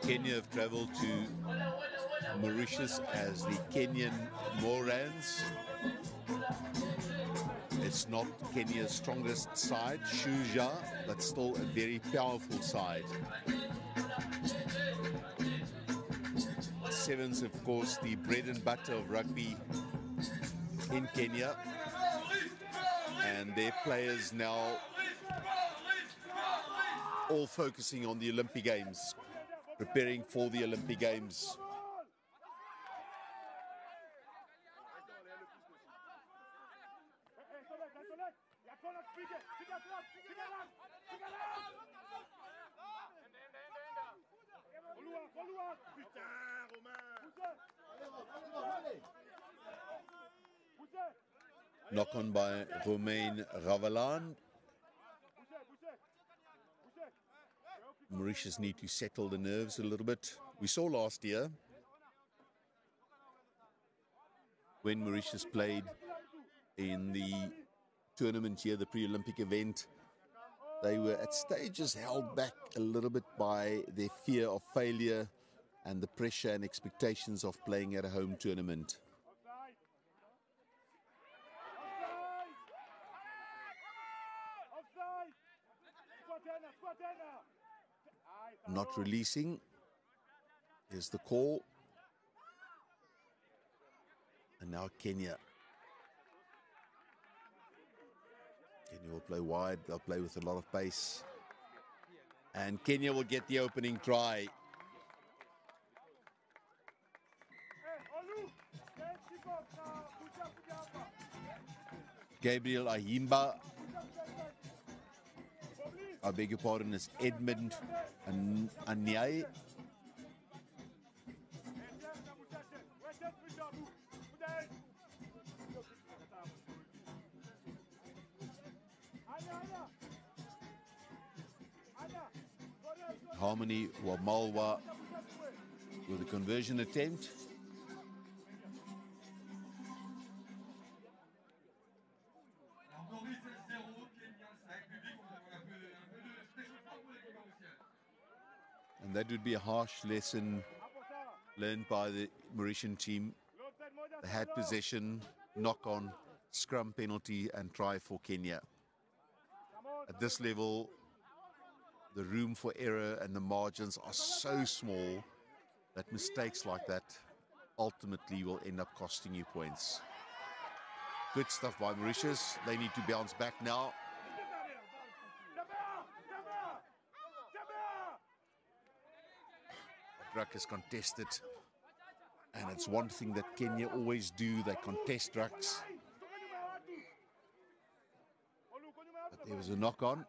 Kenya have travelled to Mauritius as the Kenyan Morans. It's not Kenya's strongest side, Shuja, but still a very powerful side. Sevens, of course, the bread and butter of rugby in Kenya. And their players now all focusing on the Olympic Games, preparing for the Olympic Games. Knock on by Romain Ravalan. Mauritius need to settle the nerves a little bit. We saw last year when Mauritius played in the tournament here, the pre-Olympic event, they were at stages held back a little bit by their fear of failure and the pressure and expectations of playing at a home tournament. Not releasing. Here's the call. And now Kenya. Kenya will play wide. They'll play with a lot of pace. And Kenya will get the opening try. Gabriel Ahimba. I beg your pardon, is Edmund Anyai. Harmony Wamalwa with a conversion attempt. And that would be a harsh lesson learned by the Mauritian team. They had possession, knock on, scrum penalty and try for Kenya. At this level, the room for error and the margins are so small that mistakes like that ultimately will end up costing you points. Good stuff by Mauritius. They need to bounce back now. Ruck is contested, and it's one thing that Kenya always do, they contest rucks. But there was a knock on.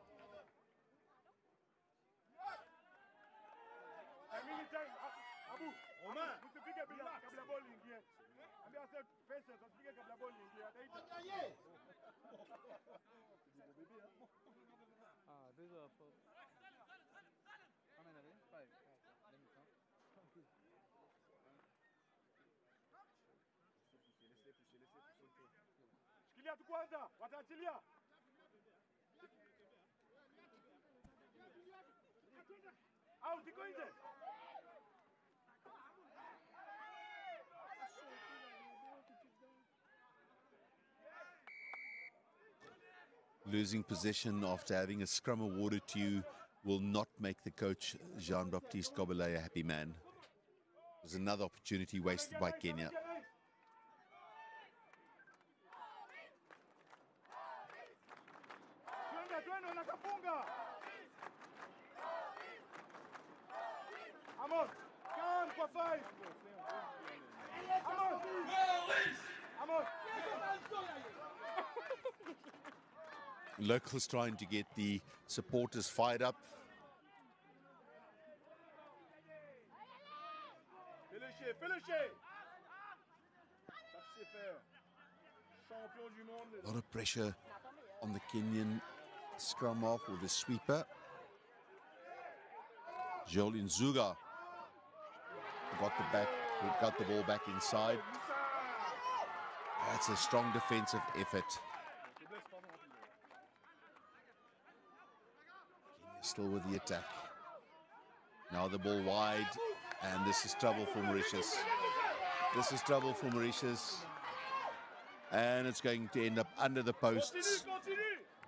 Losing possession after having a scrum awarded to you will not make the coach, Jean-Baptiste Kobele, a happy man. There's another opportunity wasted by Kenya. Locals trying to get the supporters fired up. A lot of pressure on the Kenyan scrum half or the sweeper. Joel Nzuga got the ball back inside. That's a strong defensive effort. Kenya still with the attack. Now the ball wide, and this is trouble for Mauritius. This is trouble for Mauritius. And it's going to end up under the posts.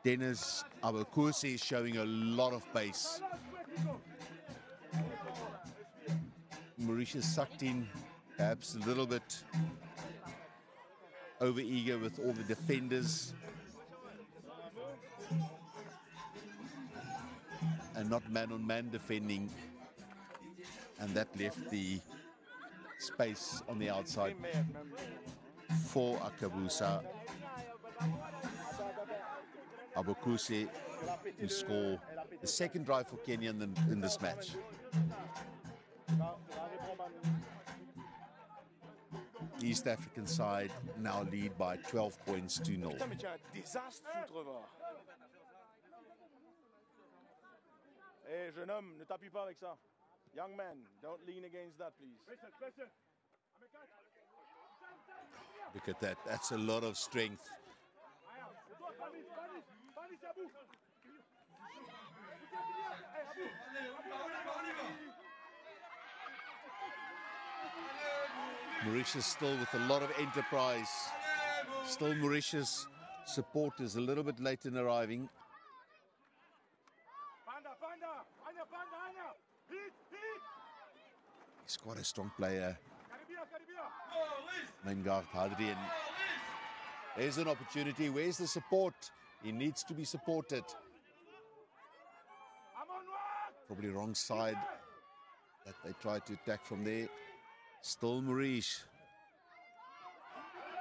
Dennis Abokuse is showing a lot of pace. Mauritius sucked in, perhaps a little bit over-eager with all the defenders. And not man-on-man defending. And that left the space on the outside for Akabusa. Abokuse to score the second try for Kenya in this match. East African side now lead by 12 points to 0. Hey, jeune homme, ne t'appuie pas avec ça. Young man, don't lean against that, please. Look at that. That's a lot of strength. Mauritius still with a lot of enterprise. Still Mauritius supporters a little bit late in arriving. He's quite a strong player. Mengard Hadrian. There's an opportunity. Where's the support? He needs to be supported. Probably wrong side that they tried to attack from there. Still Maurice.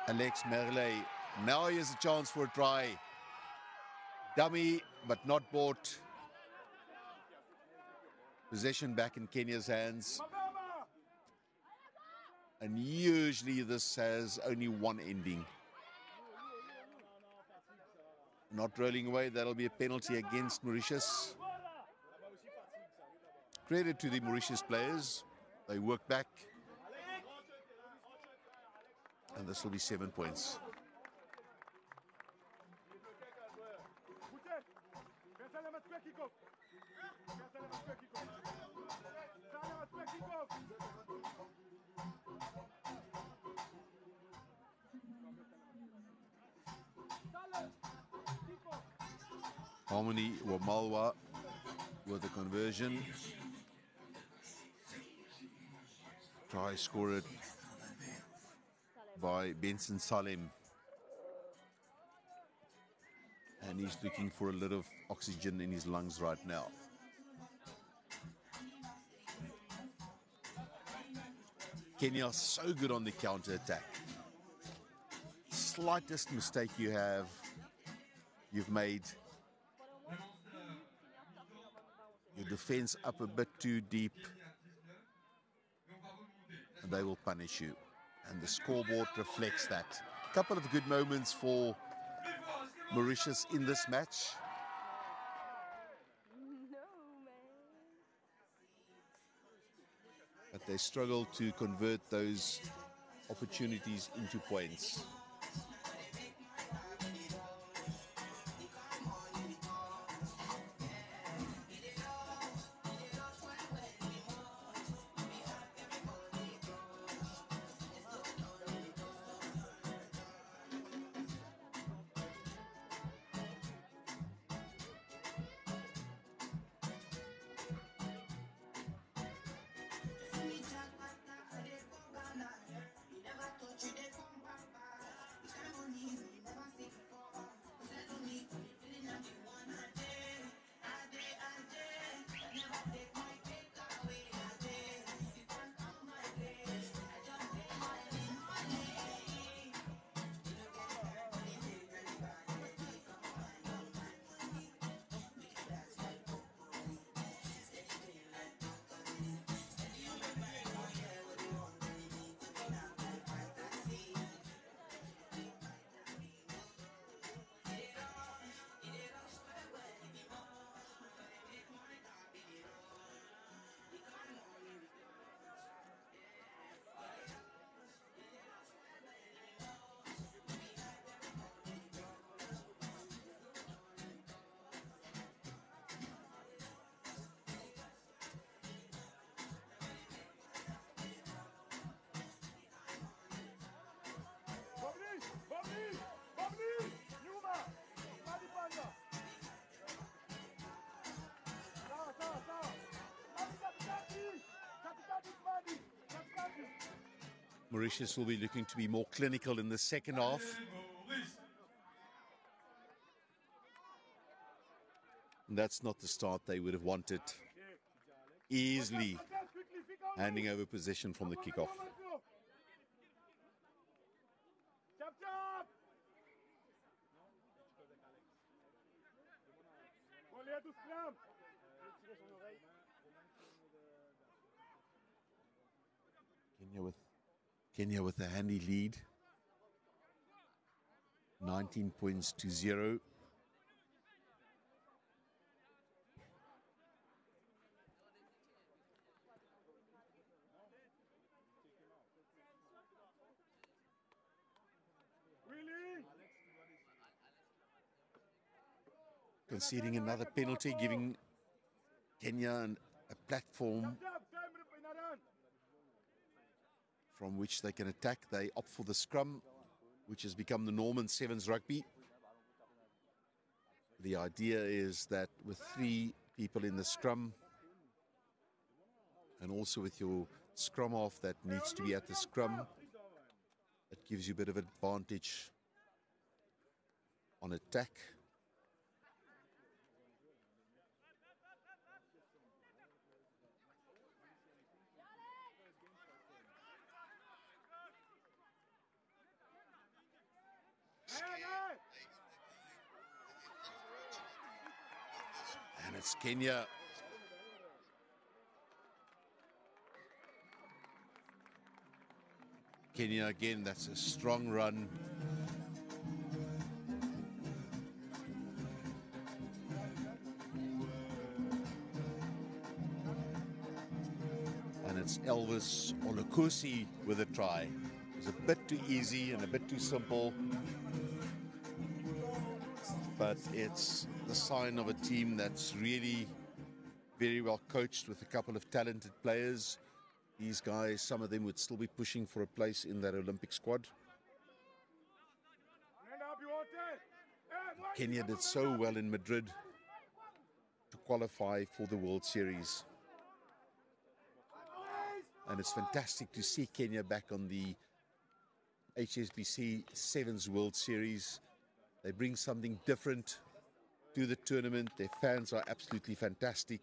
Alex Merle. Now he has a chance for a try. Dummy, but not bought. Possession back in Kenya's hands. And usually this has only one ending. Not rolling away, that'll be a penalty against Mauritius. Credit to the Mauritius players. They work back. And this will be 7 points. Harmony Wamalwa with the conversion. Try scored by Benson Salem. And he's looking for a little oxygen in his lungs right now. Kenya are so good on the counter-attack. Slightest mistake you've made. Your defense up a bit too deep, and they will punish you. And the scoreboard reflects that. A couple of good moments for Mauritius in this match. But they struggle to convert those opportunities into points. Mauritius will be looking to be more clinical in the second half. And that's not the start they would have wanted. Easily handing over possession from the kickoff. Kenya with a handy lead. 19 points to 0. Conceding another penalty, giving Kenya a platform from which they can attack. They opt for the scrum, which has become the norm in sevens rugby. The idea is that with 3 people in the scrum, and also with your scrum half that needs to be at the scrum, it gives you a bit of advantage on attack. And it's Kenya. Kenya again, that's a strong run. And it's Elvis Olukosi with a try. It's a bit too easy and a bit too simple. But it's the sign of a team that's really very well coached with a couple of talented players. These guys, some of them would still be pushing for a place in that Olympic squad. Kenya did so well in Madrid to qualify for the World Series. And it's fantastic to see Kenya back on the HSBC Sevens World Series. They bring something different to the tournament. Their fans are absolutely fantastic.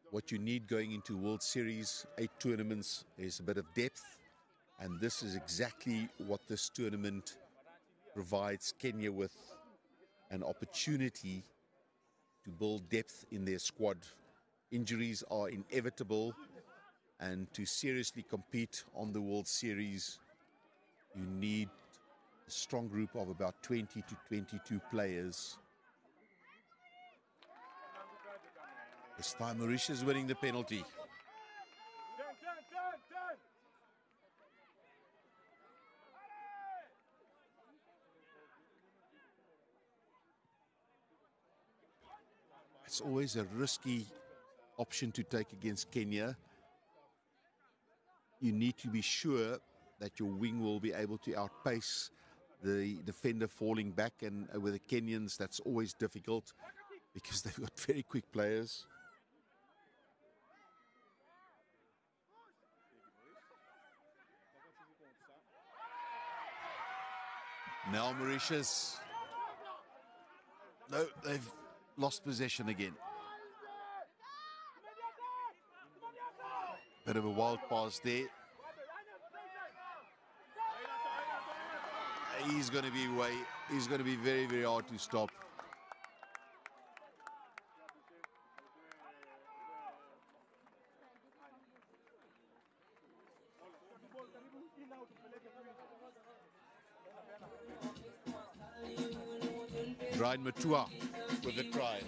What you need going into World Series, 8 tournaments, is a bit of depth. And this is exactly what this tournament provides Kenya with, an opportunity to build depth in their squad. Injuries are inevitable, and to seriously compete on the World Series, you need a strong group of about 20 to 22 players. This time Mauritius winning the penalty. It's always a risky option to take against Kenya. You need to be sure that your wing will be able to outpace the defender falling back, and with the Kenyans that's always difficult because they've got very quick players. Now Mauritius, no, they've lost possession again. Bit of a wild pass there. He's going to be very, very hard to stop. Brian Matua with a try.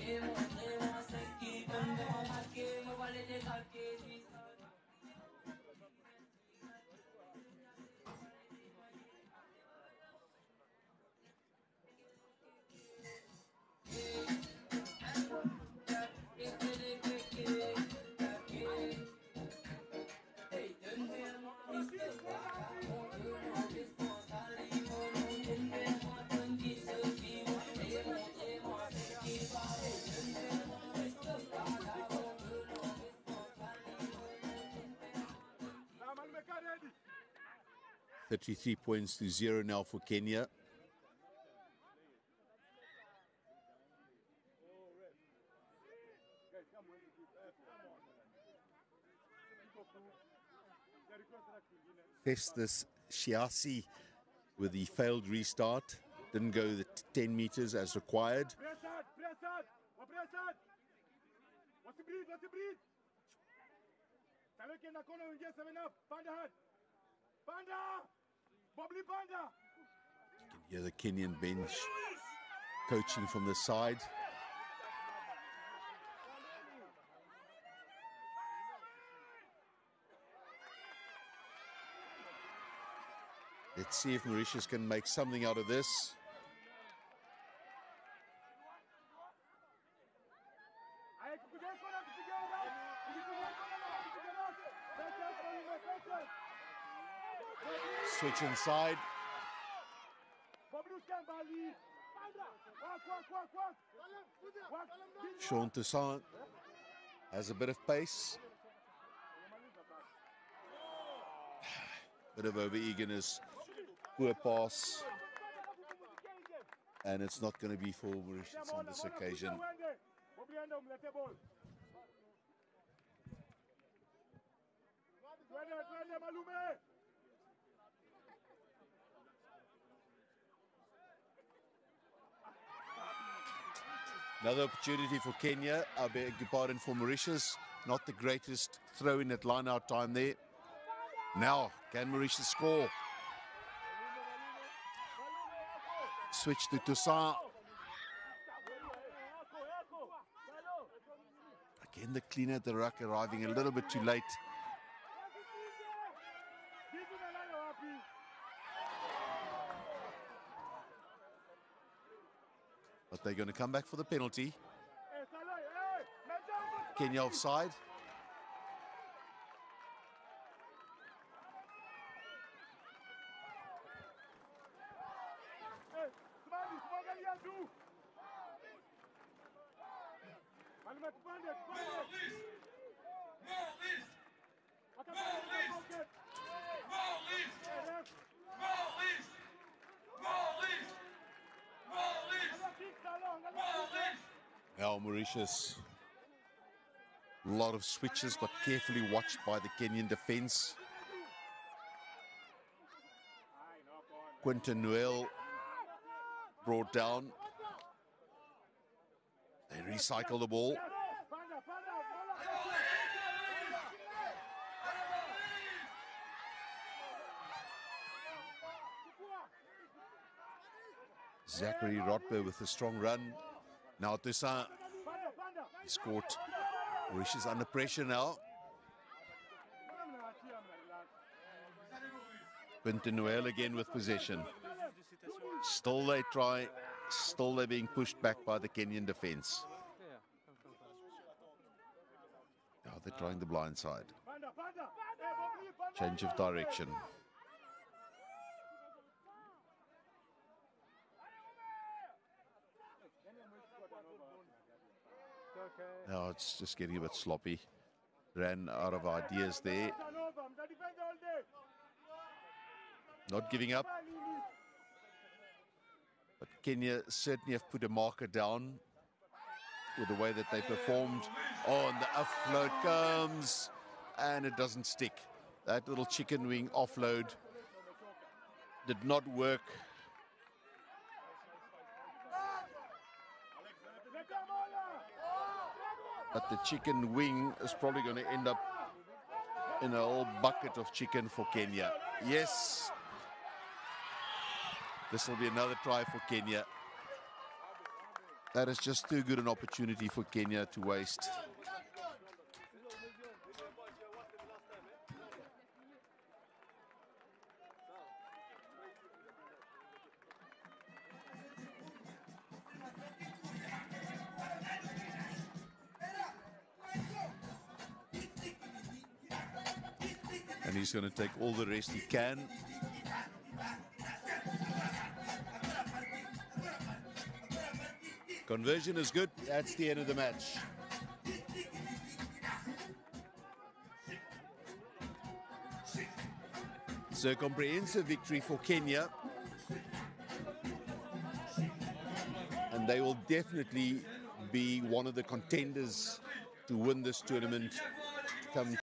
33 points to 0 now for Kenya. Festus Shiasi with the failed restart. Didn't go the 10 meters as required. You can hear the Kenyan bench coaching from the side. Let's see if Mauritius can make something out of this. Switch inside. Sean Toussaint has a bit of pace. Bit of over-eagerness. Poor pass. And it's not going to be for Mauritius on this occasion. Another opportunity for Kenya, I beg your pardon, for Mauritius. Not the greatest throw in at line-out time there. Now, can Mauritius score? Switch to Toussaint. Again, the cleaner at the ruck arriving a little bit too late. But they're going to come back for the penalty. Kenya offside. Now Mauritius, a lot of switches, but carefully watched by the Kenyan defense. Quinton Noel brought down. They recycle the ball. Zachary Rotber with a strong run. Now Toussaint, he scored. Mauritius under pressure now. Quinton Noel again with possession. Still they try, still they're being pushed back by the Kenyan defense. Now they're trying the blind side. Change of direction. Now it's just getting a bit sloppy. Ran out of ideas there. Not giving up. But Kenya certainly have put a marker down with the way that they performed. Oh, and the offload comes, and it doesn't stick. That little chicken wing offload did not work. But the chicken wing is probably going to end up in a whole bucket of chicken for Kenya. Yes. This will be another try for Kenya. That is just too good an opportunity for Kenya to waste. And he's going to take all the rest he can. Conversion is good. That's the end of the match. So a comprehensive victory for Kenya. And they will definitely be one of the contenders to win this tournament come